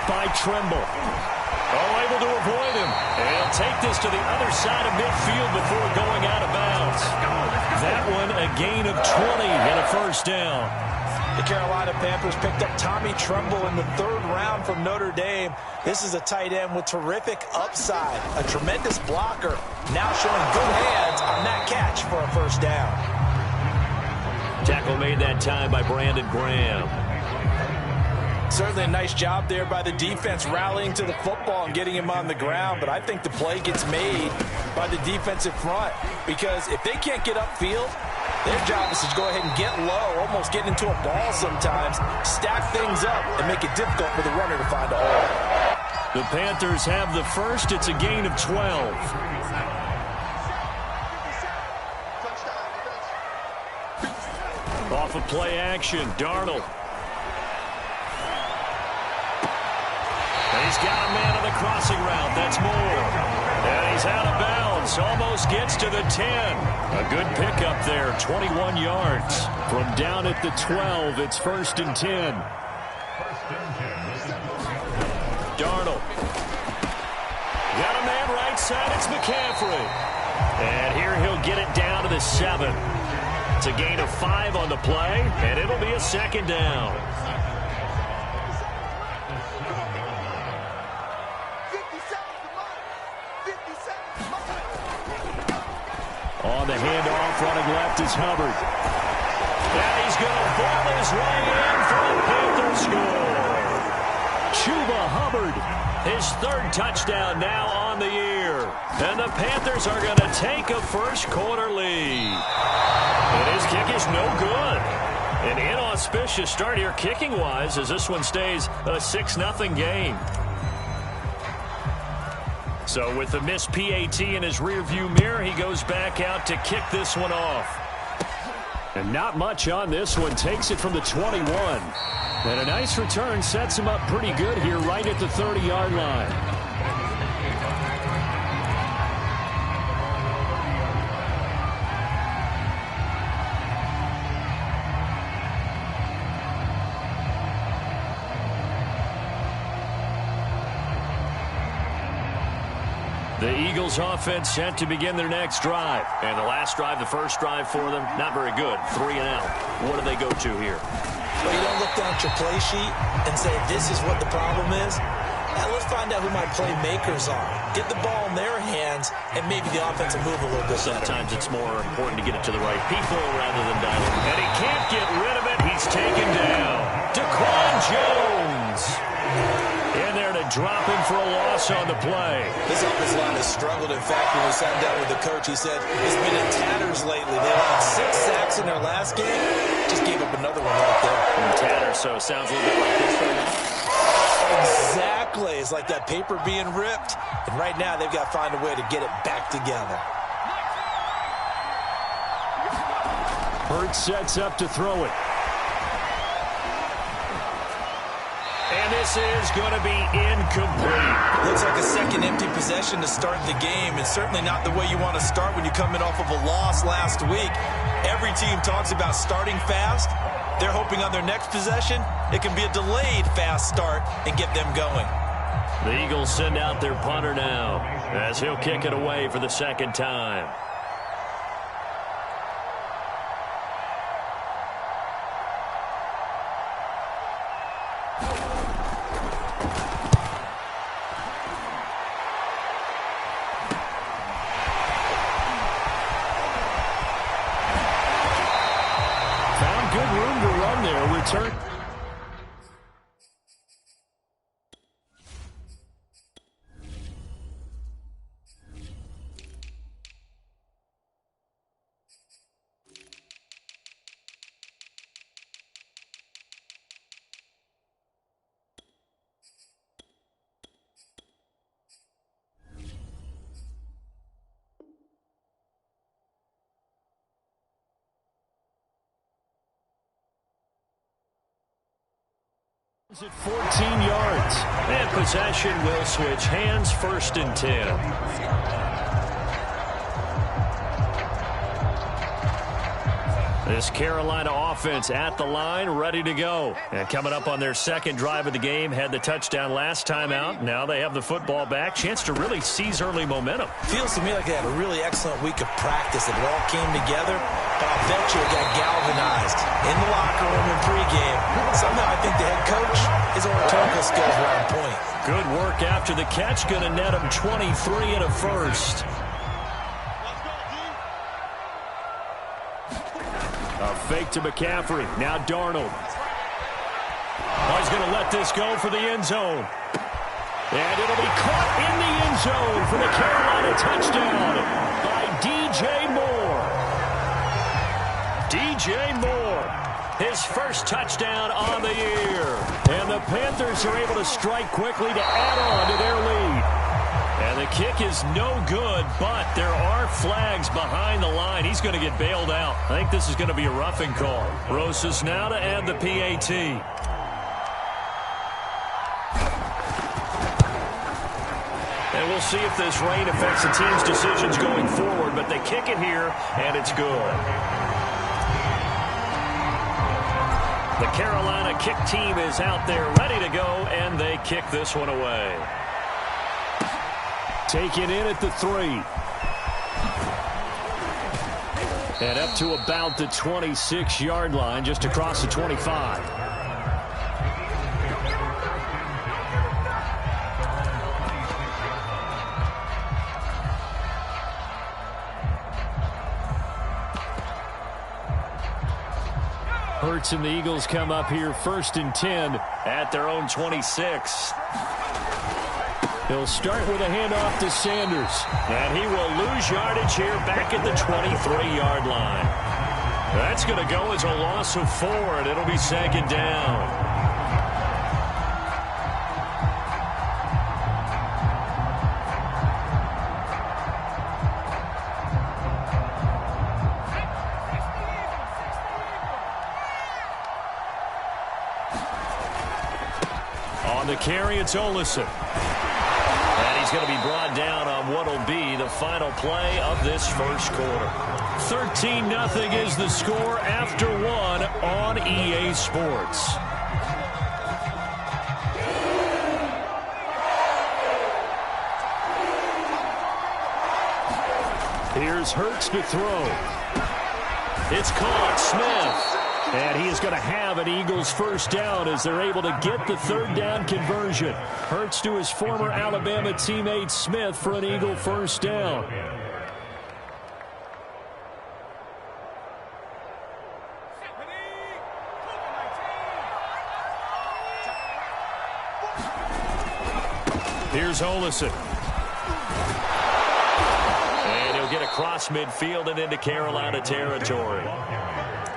by Trimble. Oh, able to avoid him. And he'll take this to the other side of midfield before going out of bounds. That one a gain of 20 and a first down. The Carolina Panthers picked up Tommy Tremble in the 3rd round from Notre Dame. This is a tight end with terrific upside, a tremendous blocker, now showing good hands on that catch for a first down. Tackle made that time by Brandon Graham. Certainly a nice job there by the defense rallying to the football and getting him on the ground, but I think the play gets made by the defensive front because if they can't get upfield, their job is to go ahead and get low, almost get into a ball sometimes, stack things up, and make it difficult for the runner to find a hole. The Panthers have the first. It's a gain of 12. Off of play action, Darnold. He's got a man on the crossing route. That's Moore. And he's out of bounds. Almost gets to the 10. A good pickup there. 21 yards. From down at the 12, it's 1st and 10. Darnold. Got a man right side. It's McCaffrey. And here he'll get it down to the 7. It's a gain of 5 on the play, and it'll be a 2nd down. On the handoff, running left is Hubbard. And he's going to ball his way in for the Panthers score. Chuba Hubbard, his 3rd touchdown now on the year. And the Panthers are going to take a first-quarter lead. And his kick is no good. An inauspicious start here kicking-wise as this one stays a 6-0 game. So with the missed PAT in his rearview mirror, he goes back out to kick this one off. And not much on this one. Takes it from the 21. And a nice return sets him up pretty good here right at the 30-yard line. The Eagles offense set to begin their next drive. And the last drive, the first drive for them, not very good. 3 and out. What do they go to here? Well, you don't look down at your play sheet and say, this is what the problem is. Now let's find out who my playmakers are. Get the ball in their hands, and maybe the offense will move a little bit better. Sometimes it's more important to get it to the right people rather than dialing. And he can't get rid of it. He's taken down. Daquan Jones in there to drop him for a loss on the play. This offensive line has struggled. In fact, when we sat down with the coach, he said it's been in tatters lately. They allowed 6 sacks in their last game. Just gave up another one right there. In tatters, so it sounds a little bit like this right now. Exactly. It's like that paper being ripped. And right now, they've got to find a way to get it back together. Hurts sets up to throw it. And this is going to be incomplete. Looks like a second empty possession to start the game, and certainly not the way you want to start when you're coming off of a loss last week. Every team talks about starting fast. They're hoping on their next possession, it can be a delayed fast start and get them going. The Eagles send out their punter now as he'll kick it away for the 2nd time. Good room to run there. Return. At 14 yards. And possession will switch hands. 1st and 10. This Carolina offense at the line, ready to go. And coming up on their second drive of the game, had the touchdown last time out. Now they have the football back. Chance to really seize early momentum. Feels to me like they had a really excellent week of practice. It all came together, but I'll bet you it got galvanized in the locker room in pregame. Somehow I think the head coach, his technical skills were on point. Good work after the catch. Going to net him 23 and a first. A fake to McCaffrey. Now Darnold. Oh, he's going to let this go for the end zone. And it'll be caught in the end zone for the Carolina touchdown by DJ Moore. DJ Moore, his first touchdown on the year. And the Panthers are able to strike quickly to add on to their lead. And the kick is no good, but there are flags behind the line. He's going to get bailed out. I think this is going to be a roughing call. Rosas now to add the PAT. And we'll see if this rain affects the team's decisions going forward, but they kick it here, and it's good. The Carolina kick team is out there ready to go, and they kick this one away. Taken in at the 3. And up to about the 26-yard line, just across the 25. Hurts and the Eagles come up here 1st and 10 at their own 26. He'll start with a handoff to Sanders. And he will lose yardage here back at the 23-yard line. That's going to go as a loss of 4, and it'll be 2nd down. On the carry, it's Olsen. And he's going to be brought down on what will be the final play of this first quarter. 13-0 is the score after 1 on EA Sports. Here's Hurts to throw. It's caught. Smith. And he is going to have an Eagles first down as they're able to get the 3rd down conversion. Hurts to his former Alabama teammate Smith for an Eagle first down. Here's Olsen. And he'll get across midfield and into Carolina territory.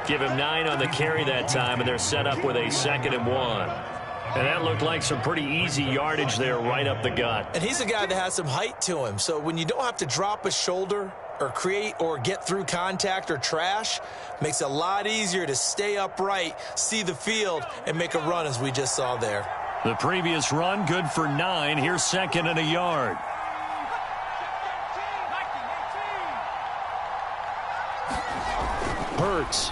Give him 9 on the carry that time, and they're set up with a 2nd and 1. And that looked like some pretty easy yardage there right up the gut. And he's a guy that has some height to him. So when you don't have to drop a shoulder or create or get through contact or trash, makes it a lot easier to stay upright, see the field, and make a run as we just saw there. The previous run, good for 9. Here's 2nd and a yard. Hurts.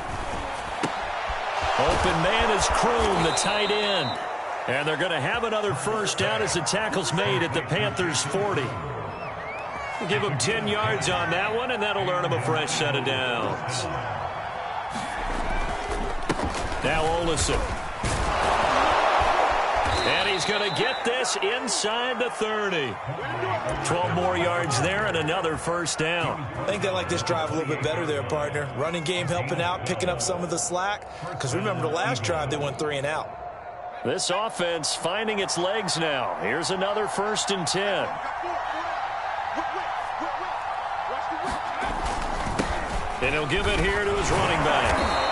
Open man is Kroom, the tight end. And they're going to have another first down as the tackle's made at the Panthers' 40. Give them 10 yards on that one, and that'll earn them a fresh set of downs. Now Olsen. And he's going to get this inside the 30. 12 more yards there and another first down. I think they like this drive a little bit better there, partner. Running game helping out, picking up some of the slack. Because remember the last drive, they went 3 and out. This offense finding its legs now. Here's another 1st and 10. And he'll give it here to his running back.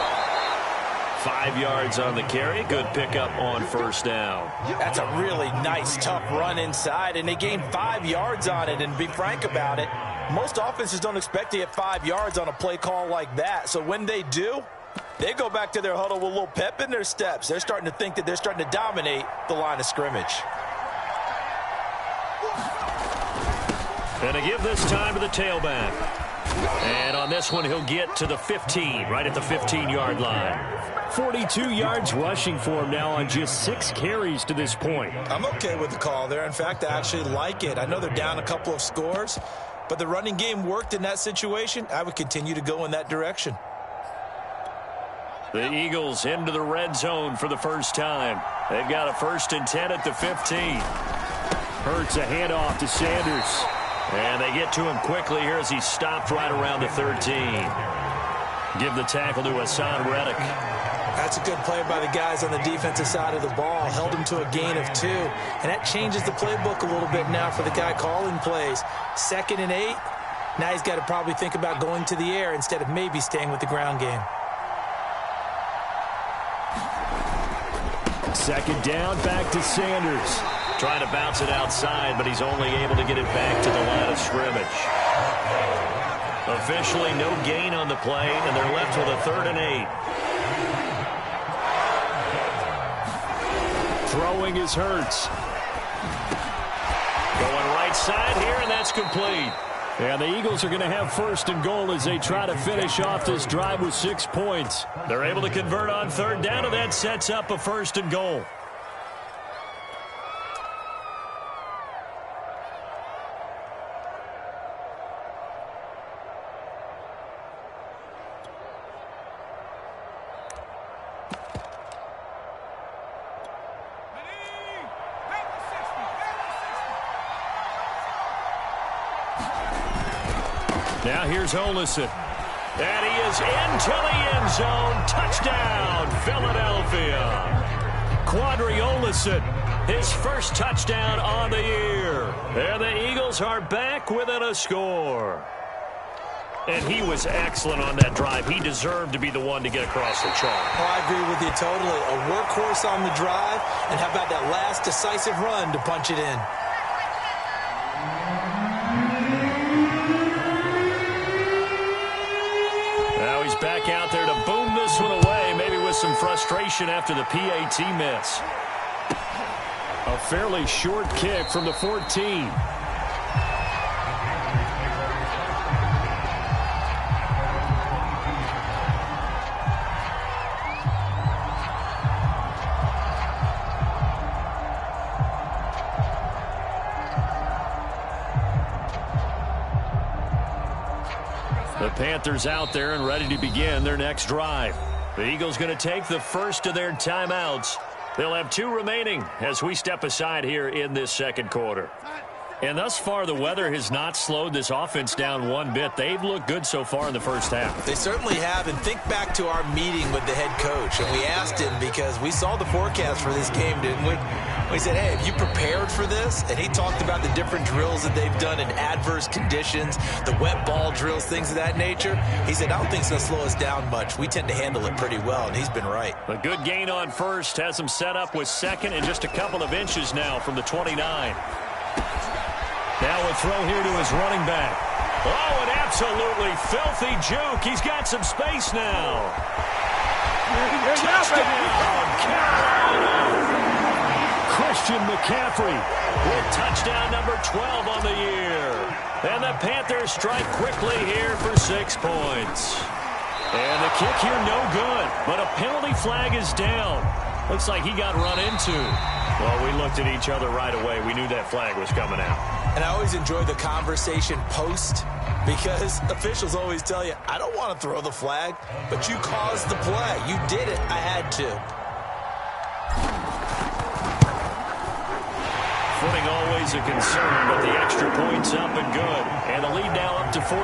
5 yards on the carry. Good pickup on first down. That's a really nice, tough run inside, and they gained 5 yards on it. And to be frank about it, most offenses don't expect to get 5 yards on a play call like that. So when they do, they go back to their huddle with a little pep in their steps. They're starting to think that they're starting to dominate the line of scrimmage. And to give this time to the tailback. And on this one, he'll get to the 15, right at the 15-yard line. 42 yards rushing for him now on just 6 carries to this point. I'm okay with the call there. In fact, I actually like it. I know they're down a couple of scores, but the running game worked in that situation. I would continue to go in that direction. The Eagles into the red zone for the first time. They've got a 1st and 10 at the 15. Hurts a handoff to Sanders. And they get to him quickly here as he stopped right around the 13. Give the tackle to Hassan Reddick. That's a good play by the guys on the defensive side of the ball. Held him to a gain of 2. And that changes the playbook a little bit now for the guy calling plays. 2nd and 8. Now he's got to probably think about going to the air instead of maybe staying with the ground game. 2nd down, back to Sanders. Trying to bounce it outside, but he's only able to get it back to the line of scrimmage. Officially no gain on the play, and they're left with a 3rd and 8. Throwing is Hurts. Going right side here, and that's complete. And the Eagles are going to have 1st and goal as they try to finish off this drive with 6 points. They're able to convert on 3rd down, and that sets up a 1st and goal. Now here's Olesen. And he is into the end zone. Touchdown, Philadelphia. Quadri Olesen, his 1st touchdown on the year. And the Eagles are back within a score. And he was excellent on that drive. He deserved to be the one to get across the chalk. Oh, I agree with you totally. A workhorse on the drive. And how about that last decisive run to punch it in? Back out there to boom this one away, maybe with some frustration after the PAT miss. A fairly short kick from the 14. The Panthers out there and ready to begin their next drive. The Eagles going to take the first of their timeouts. They'll have 2 remaining as we step aside here in this 2nd quarter. And thus far, the weather has not slowed this offense down one bit. They've looked good so far in the 1st half. They certainly have. And think back to our meeting with the head coach. And we asked him because we saw the forecast for this game, didn't we? We said, hey, have you prepared for this? And he talked about the different drills that they've done in adverse conditions, the wet ball drills, things of that nature. He said, I don't think it's going to slow us down much. We tend to handle it pretty well, and he's been right. A good gain on 1st has him set up with 2nd and just a couple of inches now from the 29. Now a throw here to his running back. Oh, an absolutely filthy juke. He's got some space now. Touchdown, Carolina. Christian McCaffrey with touchdown number 12 on the year. And the Panthers strike quickly here for 6 points. And the kick here no good, but a penalty flag is down. Looks like he got run into. Well, we looked at each other right away. We knew that flag was coming out. And I always enjoy the conversation post because officials always tell you, I don't want to throw the flag, but you caused the play. You did it. I had to. Footing always a concern, but the extra point's up and good. And the lead now up to 14.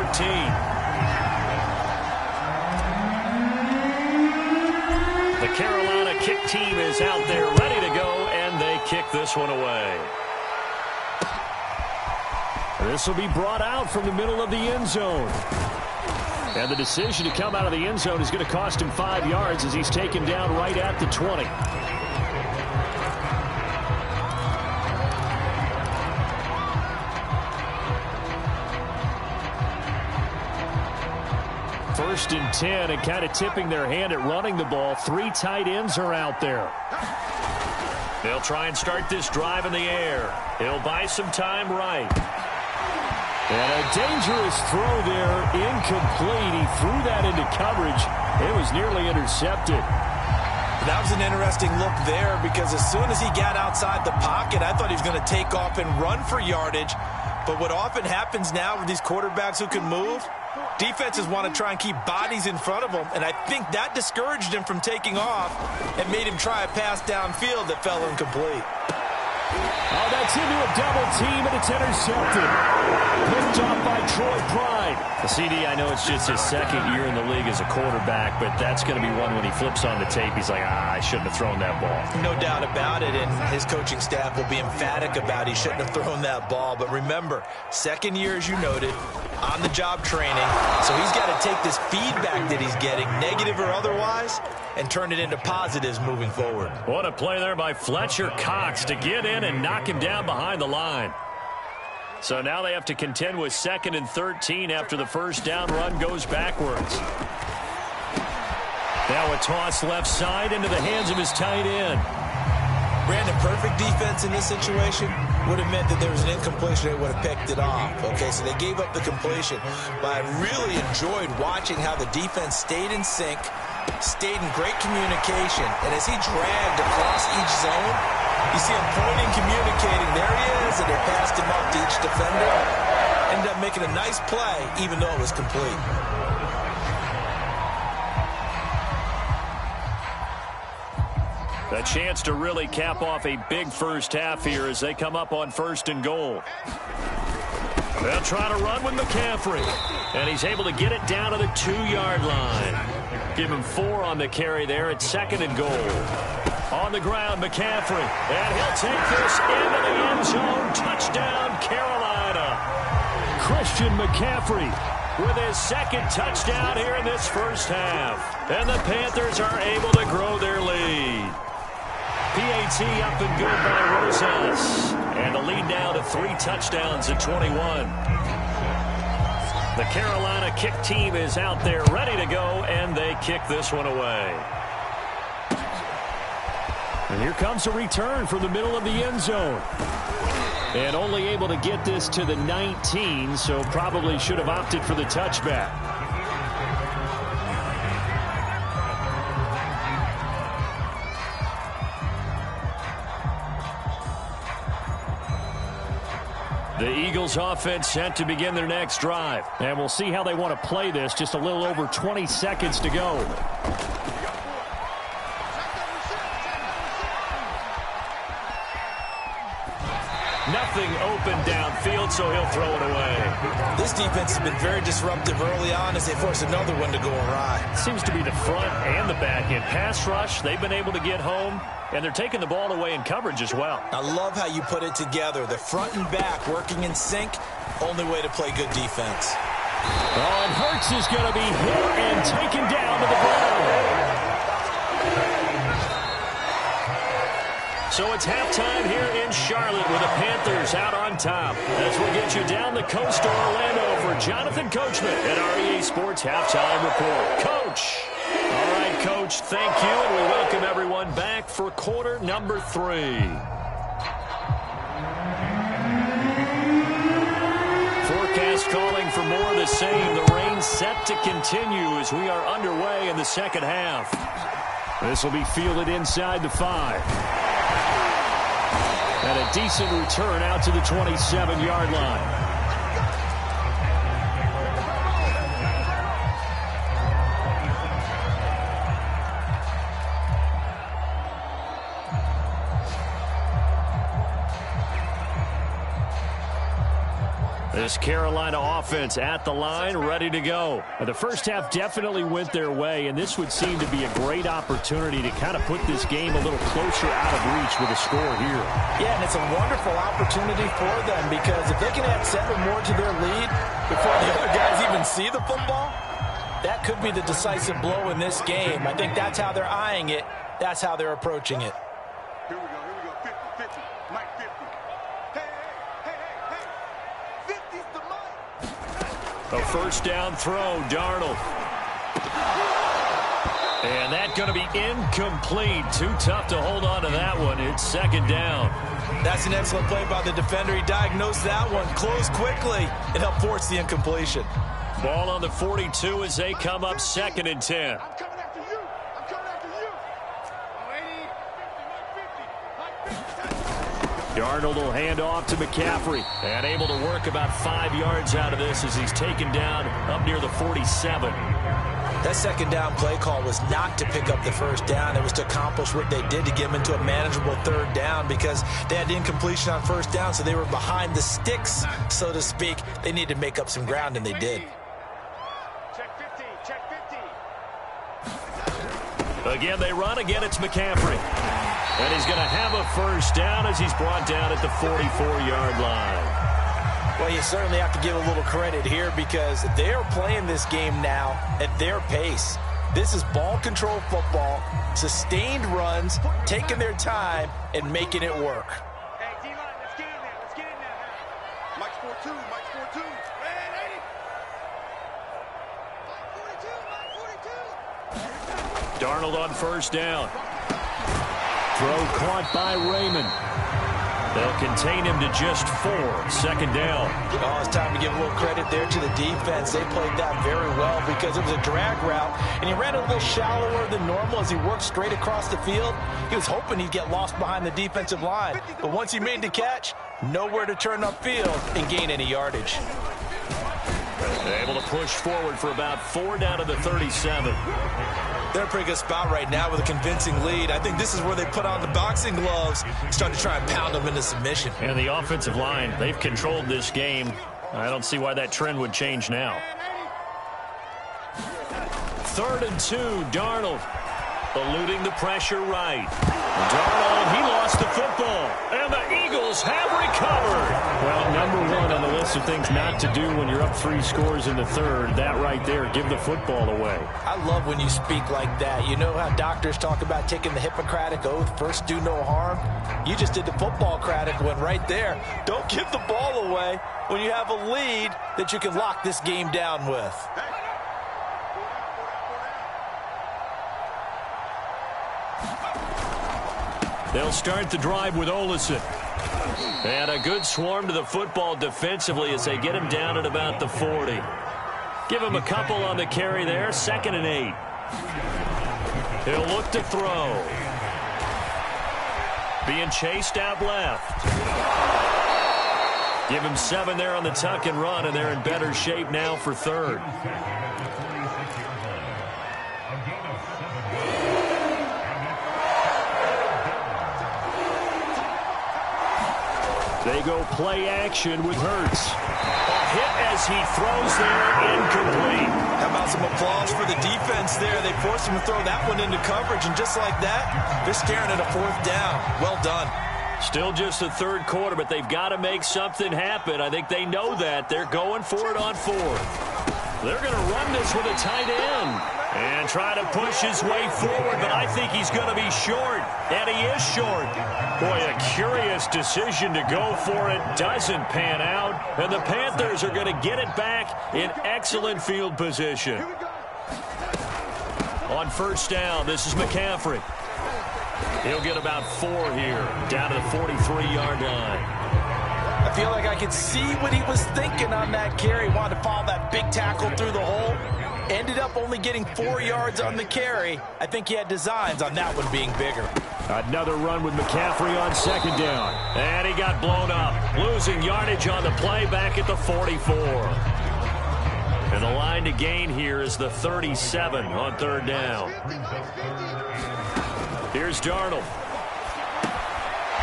The Carolina kick team is out there ready to go, and they kick this one away. This will be brought out from the middle of the end zone. And the decision to come out of the end zone is going to cost him 5 yards as he's taken down right at the 20. First and 10, and kind of tipping their hand at running the ball. 3 tight ends are out there. They'll try and start this drive in the air. He'll buy some time right. And a dangerous throw there, incomplete. He threw that into coverage. It was nearly intercepted. That was an interesting look there because as soon as he got outside the pocket, I thought he was going to take off and run for yardage. But what often happens now with these quarterbacks who can move, defenses want to try and keep bodies in front of them, and I think that discouraged him from taking off and made him try a pass downfield that fell incomplete. Oh, that's into a double team, and it's intercepted. Picked off by Troy Pride. The CD, I know it's just his second year in the league as a quarterback, but that's going to be one when he flips on the tape. He's like, I shouldn't have thrown that ball. No doubt about it, and his coaching staff will be emphatic about he shouldn't have thrown that ball. But remember, second year, as you noted, on-the-job training. So he's got to take this feedback that he's getting, negative or otherwise, and turn it into positives moving forward. What a play there by Fletcher Cox to get in and knock him down behind the line. So now they have to contend with 2nd and 13 after the first down run goes backwards. Now a toss left side into the hands of his tight end. Brandon, perfect defense in this situation would have meant that there was an incompletion. They would have picked it off. Okay, so they gave up the completion. But I really enjoyed watching how the defense stayed in sync, stayed in great communication, and as he dragged across each zone, you see him pointing, communicating. There he is, and they passed him up to each defender. Ended up making a nice play, even though it was complete. A chance to really cap off a big first half here as they come up on 1st and goal. They'll try to run with McCaffrey, and he's able to get it down to the 2-yard line. Give him 4 on the carry there at 2nd and goal. On the ground, McCaffrey, and he'll take this into the end zone. Touchdown, Carolina. Christian McCaffrey with his 2nd touchdown here in this first half. And the Panthers are able to grow their lead. PAT up and good by Rosas. And the lead now to 3 touchdowns at 21. The Carolina kick team is out there ready to go, and they kick this one away. And here comes a return from the middle of the end zone. And only able to get this to the 19, so probably should have opted for the touchback. The Eagles offense set to begin their next drive. And we'll see how they want to play this. Just a little over 20 seconds to go. Nothing open downfield, so he'll throw it away. This defense has been very disruptive early on as they force another one to go awry. Seems to be the front and the back end. Pass rush, they've been able to get home, and they're taking the ball away in coverage as well. I love how you put it together. The front and back working in sync, only way to play good defense. Oh, and Hurts is going to be hit and taken down to the ground. So it's halftime here in Charlotte with the Panthers out on top. As we'll get you down the coast to Orlando for Jonathan Coachman at our EA Sports Halftime Report. Coach! All right, Coach, thank you, and we welcome everyone back for quarter number 3. Forecast calling for more of the same. The rain set to continue as we are underway in the second half. This will be fielded inside the 5. And a decent return out to the 27-yard line. This Carolina offense at the line, ready to go. The first half definitely went their way, and this would seem to be a great opportunity to kind of put this game a little closer out of reach with a score here. Yeah, and it's a wonderful opportunity for them because if they can add 7 more to their lead before the other guys even see the football, that could be the decisive blow in this game. I think that's how they're eyeing it. That's how they're approaching it. Here we go. 50, Mike 50. Hey, 50's the Mike. A first down throw, Darnold. And that's going to be incomplete. Too tough to hold on to that one. It's second down. That's an excellent play by the defender. He diagnosed that one, closed quickly, and helped force the incompletion. Ball on the 42 as they come up 2nd and 10. I'm coming after you. I'm coming after you. 80, 50, 50. Darnold will hand off to McCaffrey. And able to work about 5 yards out of this as he's taken down up near the 47. That second down play call was not to pick up the first down. It was to accomplish what they did to get them into a manageable 3rd down because they had incompletion on 1st down, so they were behind the sticks, so to speak. They needed to make up some ground, and they did. Check 50. Check 50. Again, they run. Again, it's McCaffrey. And he's going to have a first down as he's brought down at the 44-yard line. Well, you certainly have to give a little credit here because they're playing this game now at their pace. This is ball control football, sustained runs, taking their time, and making it work. Hey, D-line, let's get in there. Let's get in there. Mike's 4-2. Mike's 4-2. Man, 80. Mike 42. Mike 42. Darnold on first down. Throw caught by Raymond. They'll contain him to just 4. 2nd down. Oh, it's time to give a little credit there to the defense. They played that very well because it was a drag route, and he ran a little shallower than normal as he worked straight across the field. He was hoping he'd get lost behind the defensive line, but once he made the catch, nowhere to turn upfield and gain any yardage. Able to push forward for about 4 down to the 37. They're in a pretty good spot right now with a convincing lead. I think this is where they put on the boxing gloves and start to try and pound them into submission. And the offensive line, they've controlled this game. I don't see why that trend would change now. 3rd and 2, Darnold. Eluding the pressure right. Darnold, he lost the football. And the Eagles have recovered. Well, number 1 on the list of things not to do when you're up 3 scores in the 3rd. That right there, give the football away. I love when you speak like that. You know how doctors talk about taking the Hippocratic Oath, first do no harm? You just did the football-cratic one right there. Don't give the ball away when you have a lead that you can lock this game down with. They'll start the drive with Olsen. And a good swarm to the football defensively as they get him down at about the 40. Give him a couple on the carry there. 2nd and 8. He'll look to throw. Being chased out left. Give him 7 there on the tuck and run, and they're in better shape now for 3rd. They go play action with Hurts. A hit as he throws there, incomplete. How about some applause for the defense there? They forced him to throw that one into coverage, and just like that, they're staring at a 4th down. Well done. Still just the 3rd quarter, but they've got to make something happen. I think they know that. They're going for it on 4th. They're going to run this with a tight end and try to push his way forward, but I think he's going to be short, and he is short. Boy, a curious decision to go for it. Doesn't pan out, and the Panthers are going to get it back in excellent field position. On first down, this is McCaffrey. He'll get about 4 here, down to the 43-yard line. I feel like I could see what he was thinking on that carry. Wanted to follow that big tackle through the hole. Ended up only getting 4 yards on the carry. I think he had designs on that one being bigger. Another run with McCaffrey on 2nd down. And he got blown up. Losing yardage on the play back at the 44. And the line to gain here is the 37 on 3rd down. Here's Darnold.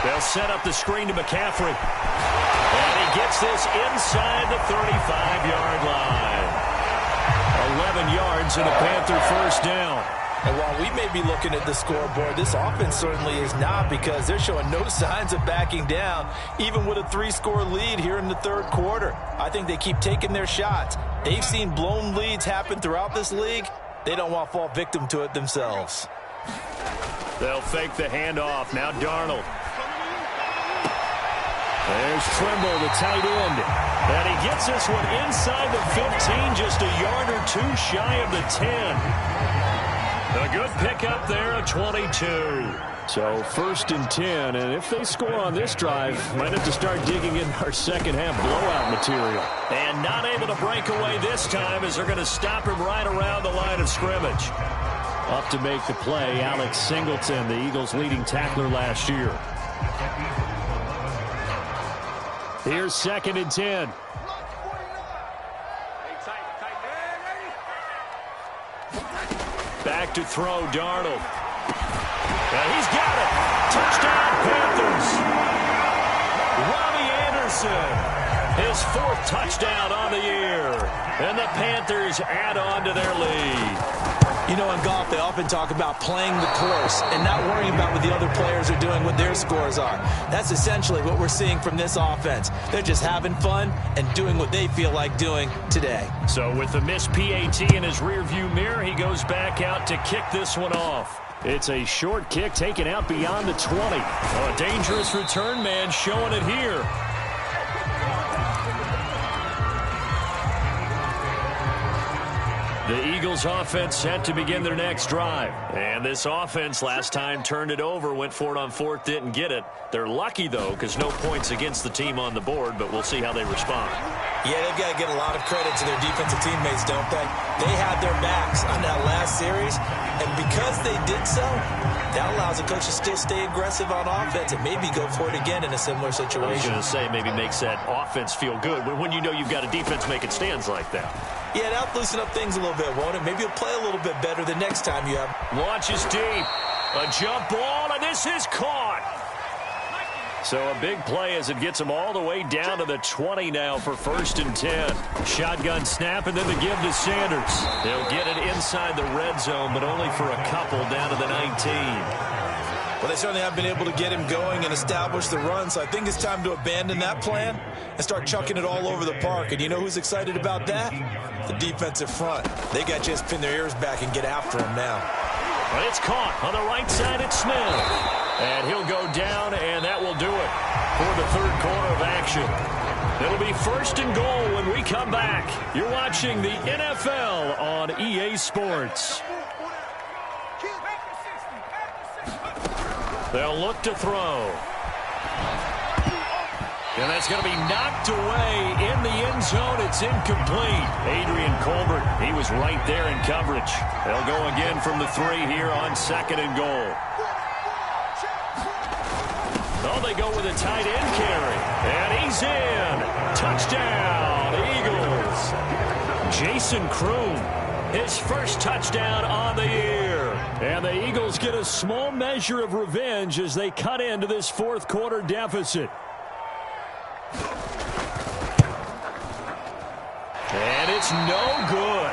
They'll set up the screen to McCaffrey. And he gets this inside the 35-yard line. 11 yards and a Panther first down. And while we may be looking at the scoreboard, this offense certainly is not, because they're showing no signs of backing down, even with a 3-score lead here in the 3rd quarter. I think they keep taking their shots. They've seen blown leads happen throughout this league. They don't want to fall victim to it themselves. They'll fake the handoff. Now Darnold. There's Trimble, the tight end. And he gets this one inside the 15, just a yard or 2 shy of the 10. A good pickup there, a 22. So 1st and 10, and if they score on this drive, might have to start digging in our second half blowout material. And not able to break away this time as they're going to stop him right around the line of scrimmage. Up to make the play, Alex Singleton, the Eagles' leading tackler last year. Here's 2nd and 10. Back to throw, Darnold. And he's got it. Touchdown, Panthers. Robbie Anderson, his 4th touchdown on the year. And the Panthers add on to their lead. You know, in golf, they often talk about playing the course and not worrying about what the other players are doing, what their scores are. That's essentially what we're seeing from this offense. They're just having fun and doing what they feel like doing today. So with the missed PAT in his rearview mirror, he goes back out to kick this one off. It's a short kick taken out beyond the 20. Oh, a dangerous return man showing it here. The Eagles offense set to begin their next drive. And this offense last time turned it over, went for it on 4th, didn't get it. They're lucky, though, because no points against the team on the board, but we'll see how they respond. Yeah, they've got to give a lot of credit to their defensive teammates, don't they? They had their backs on that last series, and because they did so, that allows the coach to still stay aggressive on offense and maybe go for it again in a similar situation. I was going to say maybe makes that offense feel good when you know you've got a defense making stands like that. Yeah, that'll loosen up things a little bit, won't it? Maybe you'll play a little bit better the next time you have. Launches deep. A jump ball, and this is caught. So a big play as it gets them all the way down to the 20 now for 1st and 10. Shotgun snap, and then the give to Sanders. They'll get it inside the red zone, but only for a couple down to the 19. Well, they certainly have been able to get him going and establish the run, so I think it's time to abandon that plan and start chucking it all over the park. And you know who's excited about that? The defensive front. They got to just pin their ears back and get after him now. But it's caught on the right side. It's Smith. And he'll go down, and that will do it for the 3rd quarter of action. It'll be 1st and goal when we come back. You're watching the NFL on EA Sports. They'll look to throw. And that's going to be knocked away in the end zone. It's incomplete. Adrian Colbert, he was right there in coverage. They'll go again from the 3 here on 2nd and goal. Oh, they go with a tight end carry. And he's in. Touchdown, Eagles. Jason Kroon, his 1st touchdown on the year. And the Eagles get a small measure of revenge as they cut into this 4th quarter deficit. And it's no good.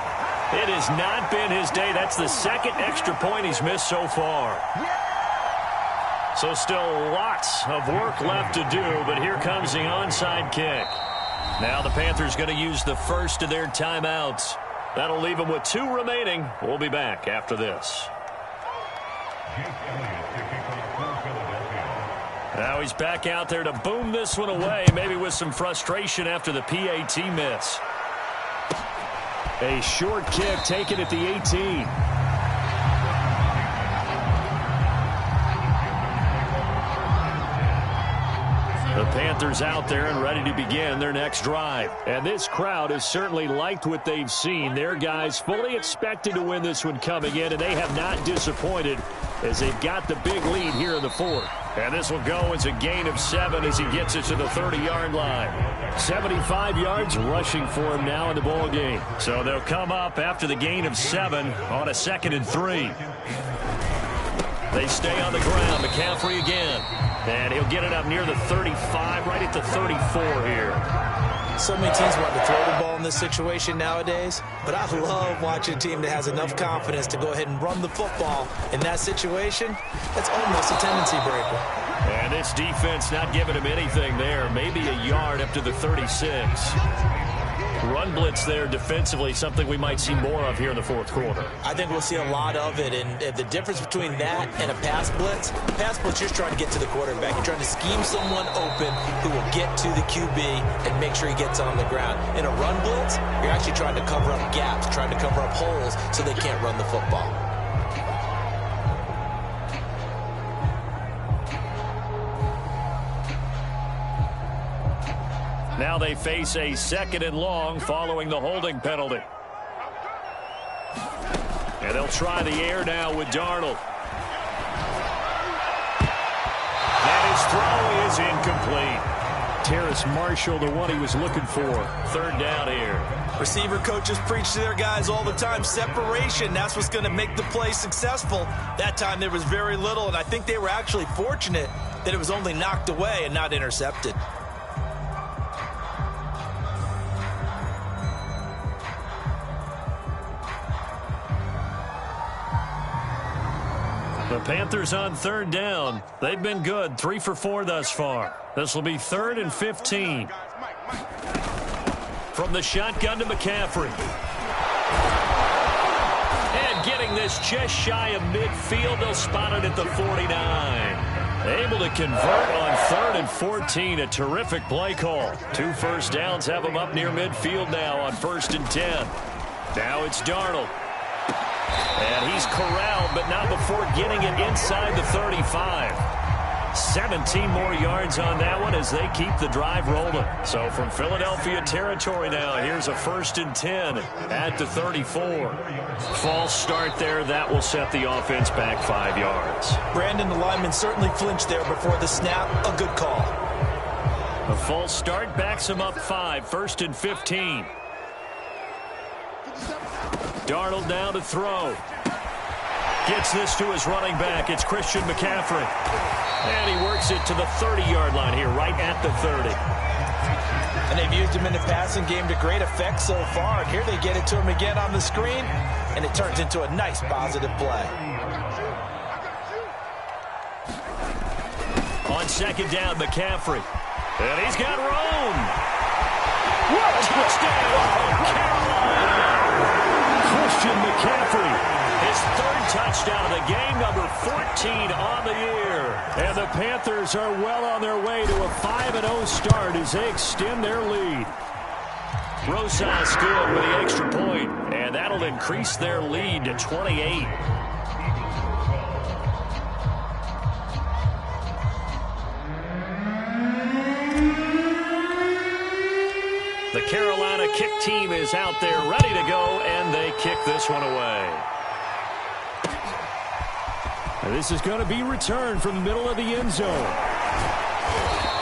It has not been his day. That's the 2nd extra point he's missed so far. So still lots of work left to do, but here comes the onside kick. Now the Panthers going to use the 1st of their timeouts. That'll leave them with 2 remaining. We'll be back after this. Now he's back out there to boom this one away, maybe with some frustration after the PAT miss. A short kick taken at the 18. The Panthers out there and ready to begin their next drive. And this crowd has certainly liked what they've seen. Their guys fully expected to win this one coming in, and they have not disappointed as they've got the big lead here in the 4th. And this will go as a gain of 7 as he gets it to the 30-yard line. 75 yards rushing for him now in the ball game. So they'll come up after the gain of 7 on a 2nd and 3. They stay on the ground. McCaffrey again. And he'll get it up near the 35, right at the 34 here. So many teams want to throw the ball in this situation nowadays, but I love watching a team that has enough confidence to go ahead and run the football in that situation. That's almost a tendency breaker. And this defense not giving him anything there. Maybe a yard up to the 36. Run blitz there defensively, something we might see more of here in the 4th quarter. I think we'll see a lot of it, and the difference between that and a pass blitz, you're trying to get to the quarterback. You're trying to scheme someone open who will get to the QB and make sure he gets on the ground. In a run blitz, you're actually trying to cover up gaps, trying to cover up holes so they can't run the football. Now they face a 2nd and long following the holding penalty. And they'll try the air now with Darnold. And his throw is incomplete. Terrace Marshall, the one he was looking for. 3rd down here. Receiver coaches preach to their guys all the time. Separation, that's what's going to make the play successful. That time there was very little, and I think they were actually fortunate that it was only knocked away and not intercepted. The Panthers on 3rd down. They've been good, 3 for 4 thus far. This will be 3rd and 15. From the shotgun to McCaffrey. And getting this just shy of midfield, they'll spot it at the 49. Able to convert on 3rd and 14. A terrific play call. 2 first downs have them up near midfield now on 1st and 10. Now it's Darnold. And he's corralled, but not before getting it inside the 35. 17 more yards on that one as they keep the drive rolling. So from Philadelphia territory now, here's a 1st and 10 at the 34. False start there. That will set the offense back 5 yards. Brandon, the lineman, certainly flinched there before the snap. A good call. A false start backs him up 5. 1st and 15. Darnold now to throw. Gets this to his running back. It's Christian McCaffrey. And he works it to the 30-yard line here, right at the 30. And they've used him in the passing game to great effect so far. And here they get it to him again on the screen, and it turns into a nice positive play. On 2nd down, McCaffrey. And he's got room. What a touchdown, Carolina! Christian McCaffrey. His 3rd touchdown of the game, number 14 on the year. And the Panthers are well on their way to a 5-0 start as they extend their lead. Rosas good with the extra point, and that'll increase their lead to 28. The Carolina kick team is out there ready to go, and they kick this one away. This is going to be returned from the middle of the end zone.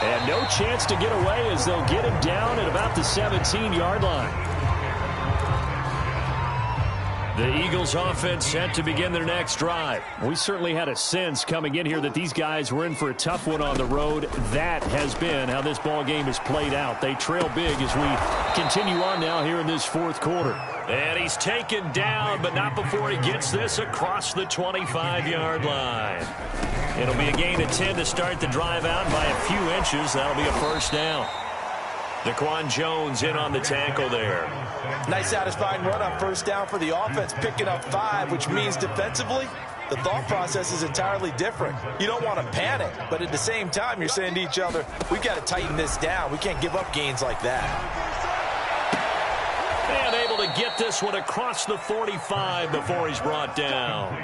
And no chance to get away as they'll get him down at about the 17-yard line. The Eagles offense set to begin their next drive. We certainly had a sense coming in here that these guys were in for a tough one on the road. That has been how this ball game has played out. They trail big as we continue on now here in this 4th quarter. And he's taken down, but not before he gets this across the 25-yard line. It'll be a gain of 10 to start the drive out by a few inches. That'll be a 1st down. Daquan Jones in on the tackle there. Nice satisfying run on 1st down for the offense, picking up 5, which means defensively, the thought process is entirely different. You don't want to panic, but at the same time, you're saying to each other, we've got to tighten this down. We can't give up gains like that. And able to get this one across the 45 before he's brought down.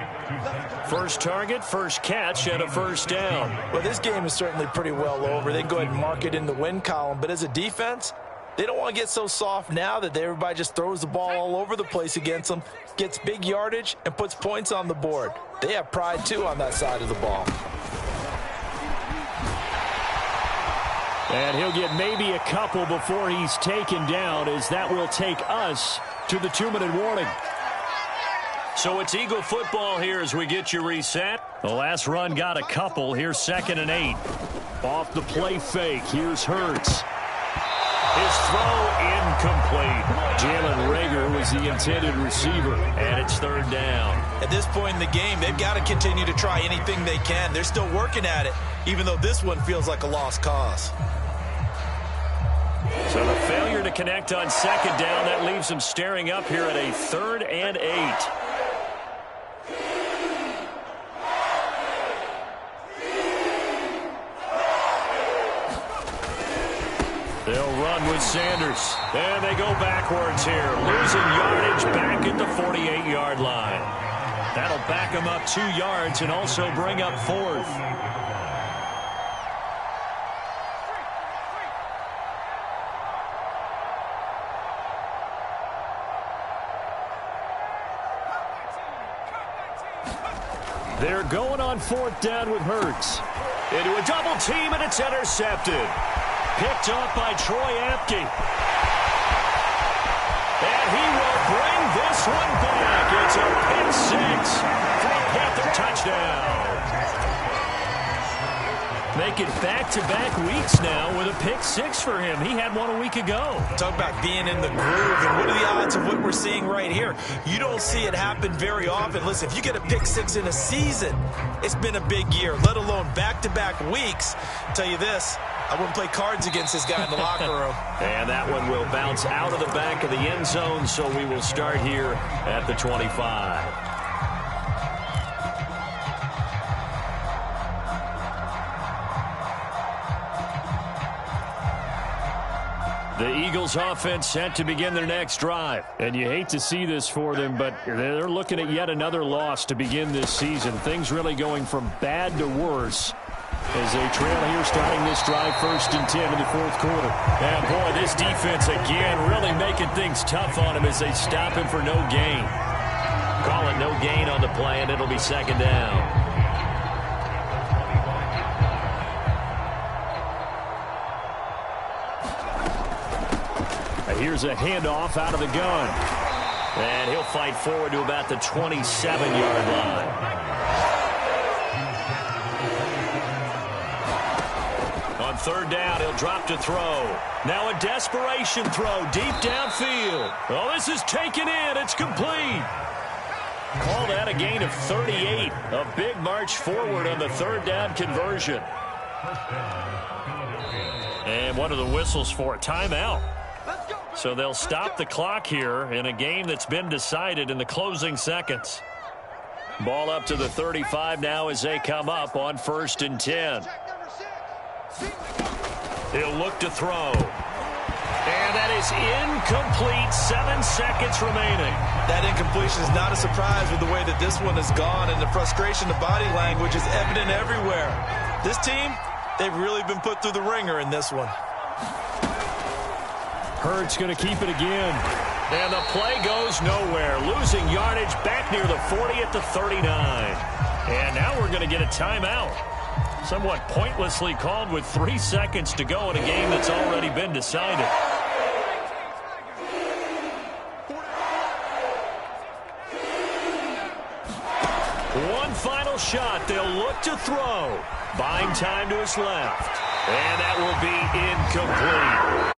First target, first catch, and a 1st down. Well, this game is certainly pretty well over. They can go ahead and mark it in the win column, but as a defense, they don't want to get so soft now that everybody just throws the ball all over the place against them, gets big yardage, and puts points on the board. They have pride, too, on that side of the ball. And he'll get maybe a couple before he's taken down, as that will take us to the 2-minute warning. So it's Eagle football here as we get you reset. The last run got a couple. Here's 2nd and 8. Off the play fake. Here's Hurts. His throw incomplete. Jalen Reagor was the intended receiver, and it's 3rd down. At this point in the game, they've got to continue to try anything they can. They're still working at it, even though this one feels like a lost cause. So the failure to connect on 2nd down, that leaves them staring up here at a 3rd and 8. They'll run with Sanders. And they go backwards here. Losing yardage back at the 48-yard line. That'll back them up 2 yards and also bring up 4th. They're going on 4th down with Hurts. Into a double team, and it's intercepted. Picked up by Troy Apke. And he will bring this one back. It's a pick six for a Panther touchdown. Make it back-to-back weeks now with a pick six for him. He had one a week ago. Talk about being in the groove, and what are the odds of what we're seeing right here? You don't see it happen very often. Listen, if you get a pick six in a season, it's been a big year, let alone back-to-back weeks. I'll tell you this, I wouldn't play cards against this guy in the locker room. And that one will bounce out of the back of the end zone, so we will start here at the 25. The Eagles offense set to begin their next drive. And you hate to see this for them, but they're looking at yet another loss to begin this season. Things really going from bad to worse as they trail here starting this drive 1st and 10 in the 4th quarter. And boy, this defense again really making things tough on him as they stop him for no gain. Call it no gain on the play, and it'll be 2nd down. Here's a handoff out of the gun. And he'll fight forward to about the 27-yard line. On 3rd down, he'll drop to throw. Now a desperation throw deep downfield. Oh, this is taken in. It's complete. Call that a gain of 38. A big march forward on the 3rd down conversion. And what are the whistles for? Timeout. So they'll stop the clock here in a game that's been decided in the closing seconds. Ball up to the 35 now as they come up on 1st and 10. He'll look to throw. And that is incomplete. 7 seconds remaining. That incompletion is not a surprise with the way that this one has gone, and the frustration, the body language is evident everywhere. This team, they've really been put through the ringer in this one. Hurts going to keep it again. And the play goes nowhere. Losing yardage back near the 40 at the 39. And now we're going to get a timeout. Somewhat pointlessly called with 3 seconds to go in a game that's already been decided. One final shot. They'll look to throw. Buying time to his left. And that will be incomplete.